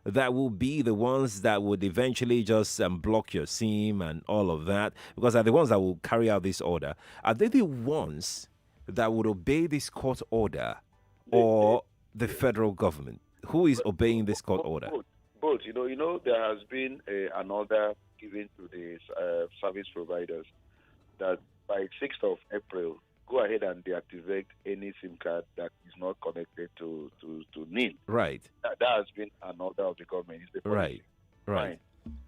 [SPEAKER 27] that will be the ones that would eventually just block your SIM and all of that, because they're the ones that will carry out this order. Are they the ones that would obey this court order, or the federal government? Who is obeying this court order?
[SPEAKER 28] Both. There has been another given to the service providers that by 6th of April, go ahead and deactivate any SIM card that is not connected to NIN.
[SPEAKER 27] Right.
[SPEAKER 28] That has been an order of the government. It's the policy.
[SPEAKER 27] Right.
[SPEAKER 28] Fine.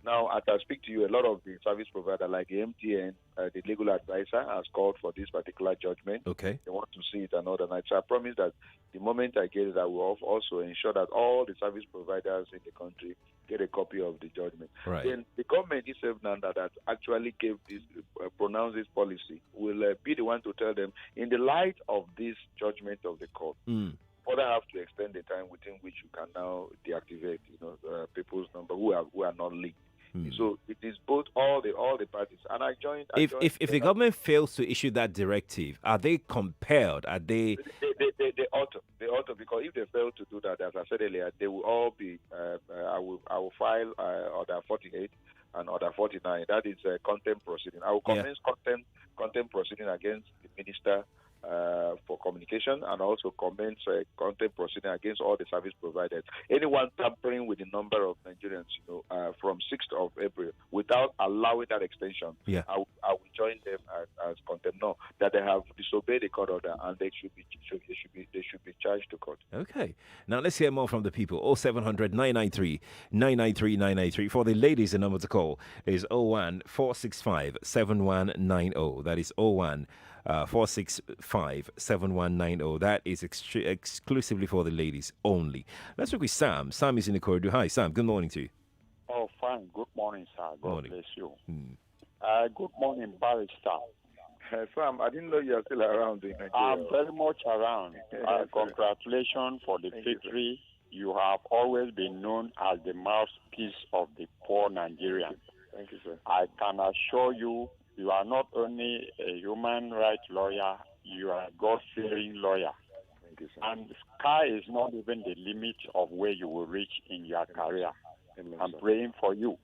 [SPEAKER 28] Now, as I speak to you, a lot of the service providers like the MTN, the legal advisor has called for this particular judgment.
[SPEAKER 27] Okay.
[SPEAKER 28] They want to see it another night. So I promise that the moment I get it, I will also ensure that all the service providers in the country get a copy of the judgment.
[SPEAKER 27] Right.
[SPEAKER 28] Then the government itself now that actually gave this, pronounced this policy, will be the one to tell them, in the light of this judgment of the court, further have to extend the time within which you can now deactivate, people's number who are not linked. So it is both all the parties. And I joined.
[SPEAKER 27] If the government fails to issue that directive, are they compelled? Are they?
[SPEAKER 28] They ought to, because if they fail to do that, as I said earlier, they will all be. I will file order 48 and order 49. That is contempt proceeding. I will commence contempt proceeding against the minister for communication, and also commence contempt proceeding against all the service providers. Anyone tampering with the number of Nigerians, from 6th of April without allowing that extension, I will join them as contempt. No, that they have disobeyed the court order and they should be charged to court.
[SPEAKER 27] Okay. Now let's hear more from the people. 0700 993 993 993. For the ladies, the number to call is 01 465 7190. That is 01 465 7190. That is exclusively for the ladies only. Let's look with Sam. Sam is in the corridor. Hi, Sam. Good morning to you.
[SPEAKER 17] Oh, fine. Good morning, sir. God
[SPEAKER 27] Morning.
[SPEAKER 17] bless you. Good morning, Barrister.
[SPEAKER 28] Sam, I didn't know you are still around in Nigeria.
[SPEAKER 17] I'm very much around. Congratulations for the victory. You have always been known as the mouthpiece of the poor Nigerians.
[SPEAKER 28] Thank you, sir.
[SPEAKER 17] I can assure you, you are not only a human rights lawyer, you are a God-fearing lawyer.
[SPEAKER 28] Thank you, sir.
[SPEAKER 17] And the sky is not even the limit of where you will reach in your career.
[SPEAKER 28] Amen,
[SPEAKER 17] I'm
[SPEAKER 28] sir.
[SPEAKER 17] praying for you.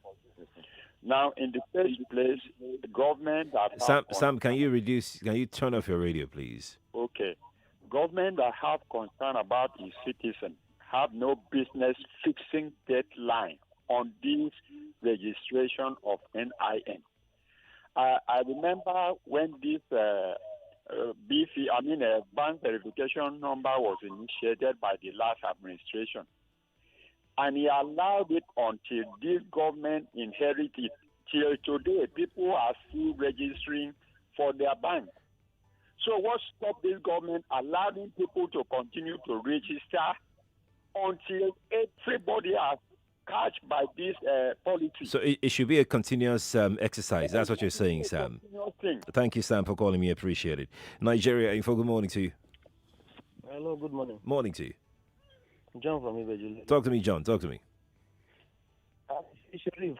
[SPEAKER 17] Now, in the first place, the government that
[SPEAKER 27] Sam, can you turn off your radio, please?
[SPEAKER 17] Okay. Government that have concern about its citizens have no business fixing deadline on this registration of NIN. I remember when this bank verification number was initiated by the last administration, and he allowed it until this government inherited it. Till today, people are still registering for their bank. So what stopped this government allowing people to continue to register until everybody has catch by this policy?
[SPEAKER 27] So it should be a continuous exercise. That's what you're saying, Sam. Thank you, Sam, for calling me. Appreciate it. Nigeria Info, good morning to you.
[SPEAKER 18] Hello, good morning.
[SPEAKER 27] Morning to you.
[SPEAKER 18] John from Ibeju.
[SPEAKER 27] Talk to me, John. Talk to me.
[SPEAKER 18] Sharif,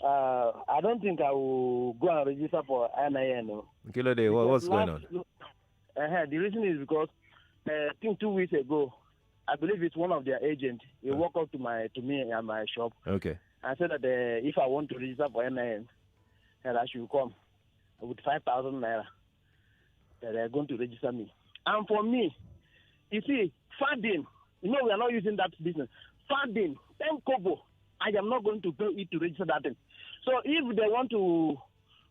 [SPEAKER 18] I don't think I will go and register for NIN.
[SPEAKER 27] Okay, what's going on?
[SPEAKER 18] The reason is because I think 2 weeks ago, I believe it's one of their agents. He walked up to me at my shop.
[SPEAKER 27] Okay.
[SPEAKER 18] And said that if I want to register for NIN, that I should come with 5,000 naira. That they're going to register me. And for me, you see, funding. We are not using that business. Funding, 10 kobo. I am not going to pay it to register that thing. So if they want to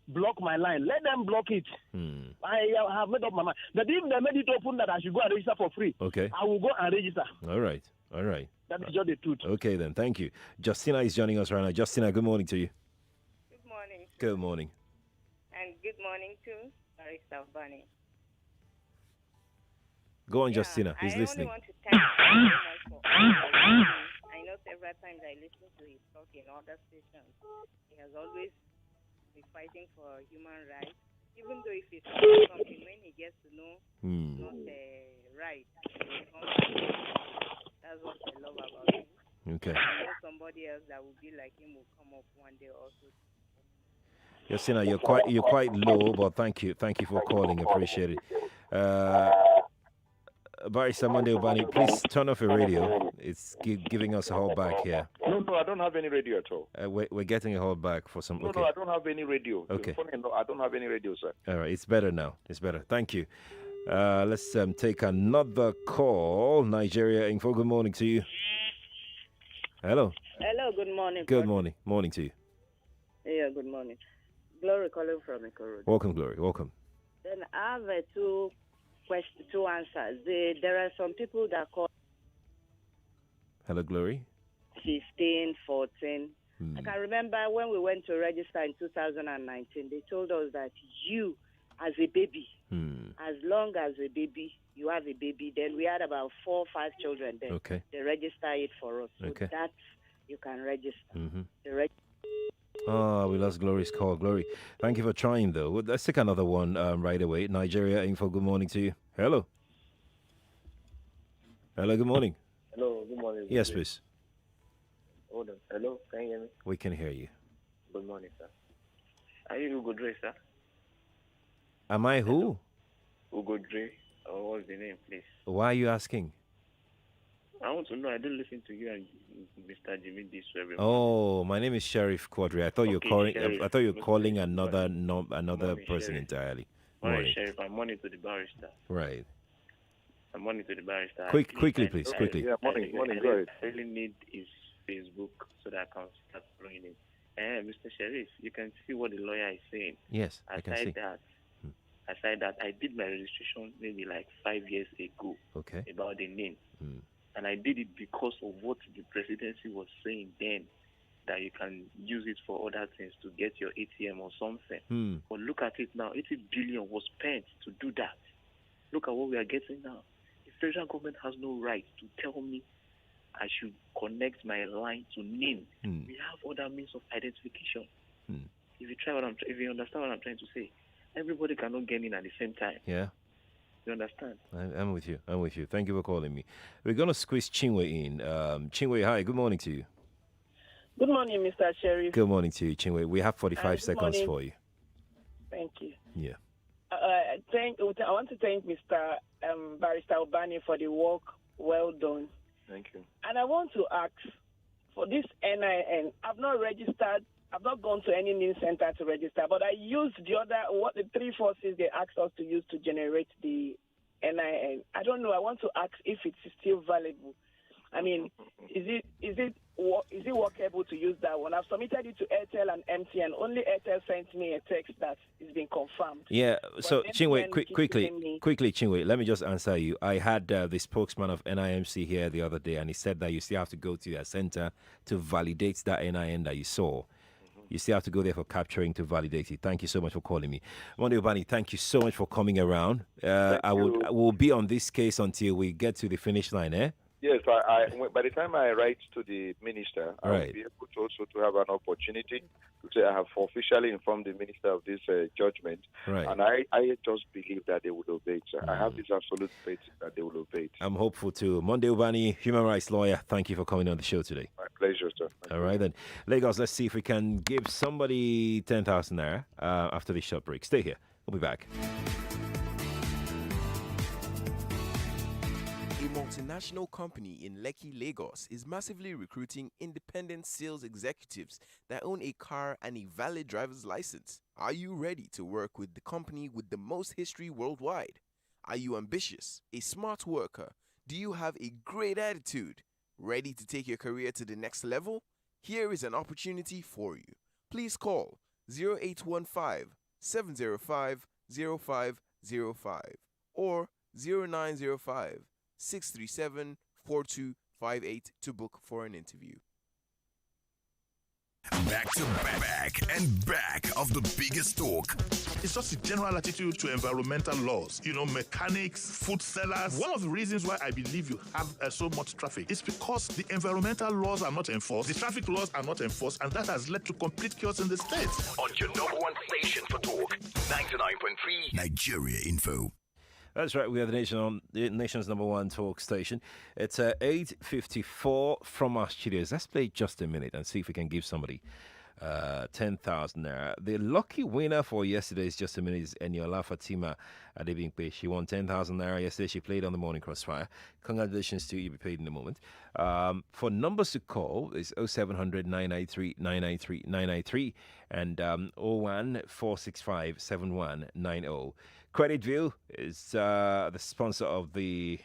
[SPEAKER 18] block my line, let them block it. I have made up my mind. But if they made it open that I should go and register for free,
[SPEAKER 27] okay,
[SPEAKER 18] I will go and register.
[SPEAKER 27] All right.
[SPEAKER 18] That is just the truth.
[SPEAKER 27] Okay, then. Thank you. Justina is joining us right now. Justina, good morning to you.
[SPEAKER 19] Good morning.
[SPEAKER 27] Good morning.
[SPEAKER 19] And good morning to Barrister Ubani.
[SPEAKER 27] Go on, Justina. He's listening.
[SPEAKER 19] I only want to thank you so much for all. I know several times I listen to his talk in other stations. He has always been fighting for human rights, even though if it's something when he gets to know not right, that's what I love about him.
[SPEAKER 27] Okay.
[SPEAKER 19] I know somebody else that will be like him will come up one day also.
[SPEAKER 27] Justina, you're quite low, but thank you for calling. Appreciate it. Barrister Monday Ubani, please turn off your radio. It's giving us a hold back here.
[SPEAKER 28] No, I don't have any radio at all.
[SPEAKER 27] We're getting a hold back for some.
[SPEAKER 28] No, I don't have any radio.
[SPEAKER 27] Okay.
[SPEAKER 28] No, I don't have any radio, sir.
[SPEAKER 27] All right, it's better now. It's better. Thank you. Let's take another call. Nigeria Info, good morning to you. Hello.
[SPEAKER 20] Hello, good morning.
[SPEAKER 27] Good morning. Morning to you.
[SPEAKER 19] Yeah, good morning. Glory calling from Ikorodu.
[SPEAKER 27] Welcome, Glory. Welcome.
[SPEAKER 19] Then I have two answers. There are some people that call
[SPEAKER 27] Hello, Glory.
[SPEAKER 19] 15, 14. I can remember when we went to register in 2019, they told us that you, as a baby, as long as a baby, you have a baby. Then we had about 4 or 5 children then.
[SPEAKER 27] Okay.
[SPEAKER 19] They register it for us. So
[SPEAKER 27] Okay.
[SPEAKER 19] that you can register.
[SPEAKER 27] Oh, we lost Glory's call. Glory, thank you for trying, though. Well, let's take another one right away. Nigeria Info, good morning to you. Hello. Hello, good morning.
[SPEAKER 2] Hello, good morning.
[SPEAKER 27] Yes, please.
[SPEAKER 2] Hold on. Hello, can you hear me?
[SPEAKER 27] We can hear you.
[SPEAKER 2] Good morning, sir. Are you Ugo Dre, sir?
[SPEAKER 27] Am I who?
[SPEAKER 2] Ugo Dre, or what's the name, please?
[SPEAKER 27] Why are you asking?
[SPEAKER 2] I want to know. I don't listen to you and Mr. Jimmy this every
[SPEAKER 27] Oh, my name is Sheriff Quadry. I thought you were
[SPEAKER 2] Okay,
[SPEAKER 27] calling.
[SPEAKER 2] Sheriff.
[SPEAKER 27] I thought you were calling another
[SPEAKER 2] Morning,
[SPEAKER 27] person
[SPEAKER 2] Sheriff.
[SPEAKER 27] entirely.
[SPEAKER 2] Morning, Sheriff. I'm morning to the barrister.
[SPEAKER 27] Right.
[SPEAKER 2] I'm morning to the barrister.
[SPEAKER 27] Quickly, please, quickly.
[SPEAKER 2] Yeah,
[SPEAKER 28] morning, go ahead.
[SPEAKER 2] I really need his Facebook so that I can start following him. Mr. Sheriff, you can see what the lawyer is saying.
[SPEAKER 27] Yes, I can see.
[SPEAKER 2] Aside that, I did my registration maybe like 5 years ago.
[SPEAKER 27] Okay.
[SPEAKER 2] About the NIN. And I did it because of what the presidency was saying then, that you can use it for other things to get your ATM or something. But look at it now. 80 billion was spent to do that. Look at what we are getting now. The federal government has no right to tell me I should connect my line to NIN. We have other means of identification. If you understand what I'm trying to say, everybody cannot get in at the same time.
[SPEAKER 27] Yeah.
[SPEAKER 2] You understand?
[SPEAKER 27] I'm with you. I'm with you. Thank you for calling me. We're going to squeeze Chinwe in. Chinwe, hi. Good morning to you.
[SPEAKER 18] Good morning, Mr. Sheriff.
[SPEAKER 27] Good morning to you, Chinwe. We have 45
[SPEAKER 18] Good
[SPEAKER 27] seconds
[SPEAKER 18] morning.
[SPEAKER 27] for you.
[SPEAKER 18] Thank you.
[SPEAKER 27] Yeah.
[SPEAKER 18] I want to thank Mr. Barrister Ubani for the work well done.
[SPEAKER 28] Thank you.
[SPEAKER 18] And I want to ask for this NIN. I've not registered. I've not gone to any NIN center to register, but I used the 3 forces they asked us to use to generate the NIN. I don't know. I want to ask if it's still valuable. I mean, is it workable to use that one? I've submitted it to Airtel and MTN. Only Airtel sent me a text that it's been confirmed.
[SPEAKER 27] Yeah, so
[SPEAKER 18] But
[SPEAKER 27] Chinwe,
[SPEAKER 18] MTN keeps giving me-
[SPEAKER 27] quickly, Chinwe, let me just answer you. I had the spokesman of NIMC here the other day, and he said that you still have to go to their center to validate that NIN that you saw. You still have to go there for capturing to validate it. Thank you so much for calling me. Monday Ubani, thank you so much for coming around. I will be on this case until we get to the finish line, eh?
[SPEAKER 28] Yes, by the time I write to the minister, I will
[SPEAKER 27] Right.
[SPEAKER 28] be able to also to have an opportunity to say I have officially informed the minister of this judgment.
[SPEAKER 27] Right.
[SPEAKER 28] And I just believe that they will obey it. I have this absolute faith that they will obey it.
[SPEAKER 27] I'm hopeful too. Monday Ubani, human rights lawyer, thank you for coming on the show today.
[SPEAKER 28] My pleasure, sir.
[SPEAKER 27] All right, then. Lagos, let's see if we can give somebody 10,000 naira after this short break. Stay here. We'll be back.
[SPEAKER 3] A multinational company in Lekki, Lagos is massively recruiting independent sales executives that own a car and a valid driver's license. Are you ready to work with the company with the most history worldwide? Are you ambitious, a smart worker? Do you have a great attitude? Ready to take your career to the next level? Here is an opportunity for you. Please call 0815 705 0505 or 0905 637-4258 to book for an interview.
[SPEAKER 16] Back to back and back of the biggest talk.
[SPEAKER 13] It's just a general attitude to environmental laws. You know, mechanics, food sellers. One of the reasons why I believe you have so much traffic is because the environmental laws are not enforced, the traffic laws are not enforced, and that has led to complete chaos in the state.
[SPEAKER 16] On your number one station for talk, 99.3 Nigeria Info.
[SPEAKER 27] That's right. We are the nation's number one talk station. It's 8:54 from our studios. Let's play just a minute and see if we can give somebody 10,000 naira. The lucky winner for yesterday's Just a Minute is Eniola Fatima Adebimpe. She won 10,000 naira yesterday. She played on the Morning Crossfire. Congratulations to you. You'll be paid in a moment. For numbers to call, it's 0700 993 993 993 and 01 465 7190. Credit View is the sponsor of the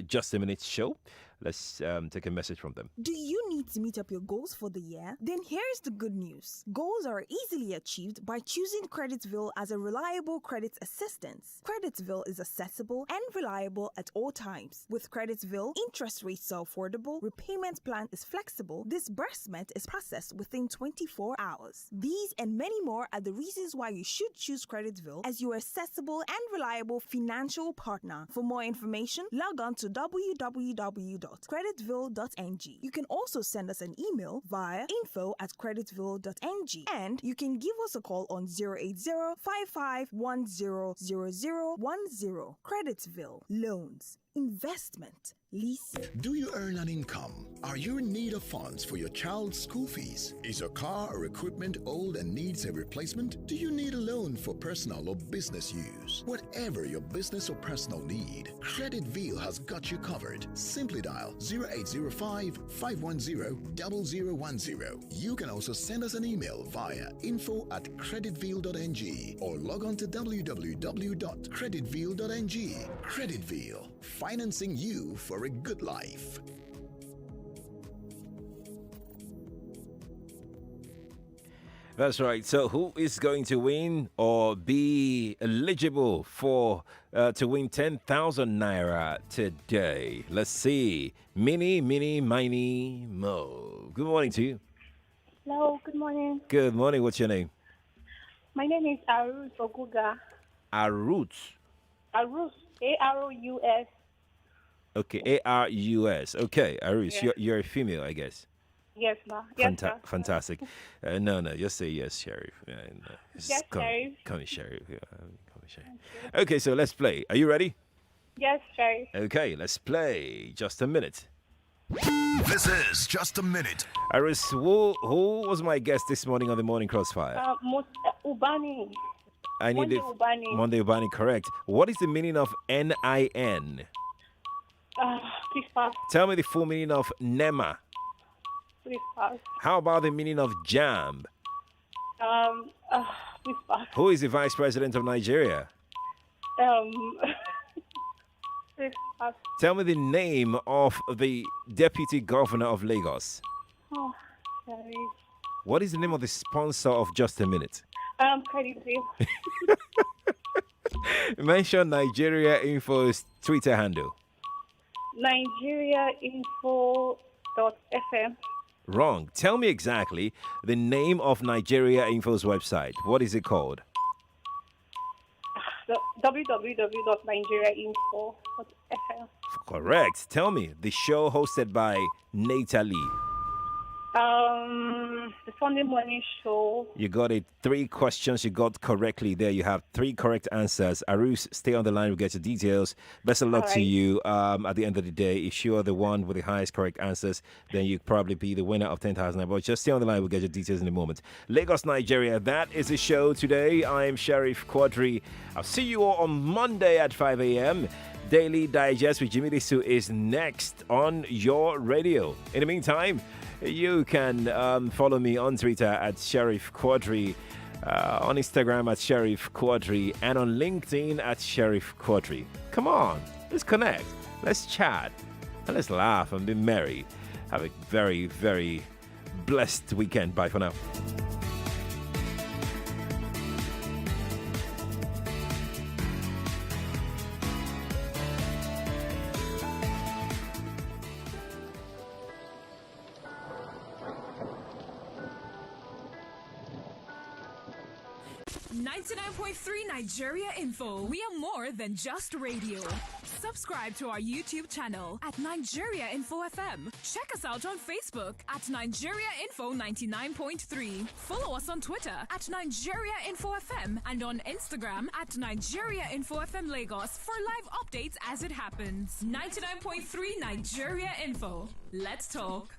[SPEAKER 27] Just a Minute show. Let's take a message from them.
[SPEAKER 4] Do you need to meet up your goals for the year? Then here's the good news. Goals are easily achieved by choosing Creditville as a reliable credit assistance. Creditville is accessible and reliable at all times. With Creditville, interest rates are affordable, repayment plan is flexible, disbursement is processed within 24 hours. These and many more are the reasons why you should choose Creditville as your accessible and reliable financial partner. For more information, log on to www.creditville.ng. You can also send us an email via info@creditville.ng, and you can give us a call on 080-5510-0010. Creditville. Loans. Investment. Leasing.
[SPEAKER 5] Do you earn an income? Are you in need of funds for your child's school fees? Is your car or equipment old and needs a replacement? Do you need a loan for personal or business use? Whatever your business or personal need, Creditville has got you covered. Simply dial 0805-510-0010. You can also send us an email via info@creditville.ng or log on to www.creditville.ng. Creditville, financing you for a good life.
[SPEAKER 27] That's right. So who is going to win or be eligible for to win 10,000 naira today? Let's see. Mini, mini, mo. Good morning to you.
[SPEAKER 15] Hello, good morning.
[SPEAKER 27] Good morning. What's your name?
[SPEAKER 15] My name is Arus Oguga.
[SPEAKER 27] Arus.
[SPEAKER 15] Arus, A-R-O-U-S.
[SPEAKER 27] Okay, A-R-U-S. Okay, Arus,
[SPEAKER 15] Yeah.
[SPEAKER 27] you're a female, I guess.
[SPEAKER 15] Yes, ma. Yes, sir.
[SPEAKER 27] Fantastic. No, just say yes, Sheriff. No,
[SPEAKER 15] Yes,
[SPEAKER 27] come,
[SPEAKER 15] Sheriff.
[SPEAKER 27] Come, Sheriff. Yeah, come, Sheriff. Okay, so let's play. Are you ready?
[SPEAKER 15] Yes, Sheriff.
[SPEAKER 27] Okay, let's play. Just a minute.
[SPEAKER 16] This is Just a Minute.
[SPEAKER 27] Iris, who was my guest this morning on the Morning Crossfire?
[SPEAKER 15] Ubani.
[SPEAKER 27] I need it.
[SPEAKER 15] Ubani.
[SPEAKER 27] Monday Ubani, correct. What is the meaning of NIN?
[SPEAKER 15] Please pass.
[SPEAKER 27] Tell me the full meaning of NEMA.
[SPEAKER 15] Please pass.
[SPEAKER 27] How about the meaning of JAMB?
[SPEAKER 15] Please pass.
[SPEAKER 27] Who is the Vice President of Nigeria?
[SPEAKER 15] Please pass.
[SPEAKER 27] Tell me the name of the Deputy Governor of Lagos.
[SPEAKER 15] Oh, sorry.
[SPEAKER 27] What is the name of the sponsor of Just a Minute?
[SPEAKER 15] Creditville.
[SPEAKER 27] Mention Nigeria Info's Twitter handle.
[SPEAKER 15] NigeriaInfo.fm.
[SPEAKER 27] Wrong. Tell me exactly the name of Nigeria Info's website. What is it called?
[SPEAKER 15] www.nigeriainfo.fm.
[SPEAKER 27] Correct. Tell me the show hosted by Natalie.
[SPEAKER 15] The Sunday morning show.
[SPEAKER 27] You got it. 3 questions you got correctly there. You have 3 correct answers. Arus, stay on the line. We'll get your details. Best of luck to you. At the end of the day, if you are the one with the highest correct answers, then you probably be the winner of 10,000. But just stay on the line. We'll get your details in a moment. Lagos, Nigeria. That is the show today. I am Sheriff Quadry. I'll see you all on Monday at 5 a.m. Daily Digest with Jimmy Lisu is next on your radio. In the meantime, you can follow me on Twitter at Sheriff Quadry, on Instagram at Sheriff Quadry, and on LinkedIn at Sheriff Quadry. Come on, let's connect, let's chat, and let's laugh and be merry. Have a very, very blessed weekend. Bye for now.
[SPEAKER 26] Nigeria Info. We are more than just radio. Subscribe to our YouTube channel at Nigeria Info FM. Check us out on Facebook at Nigeria Info 99.3. Follow us on Twitter at Nigeria Info FM and on Instagram at Nigeria Info FM Lagos for live updates as it happens. 99.3 Nigeria Info. Let's talk.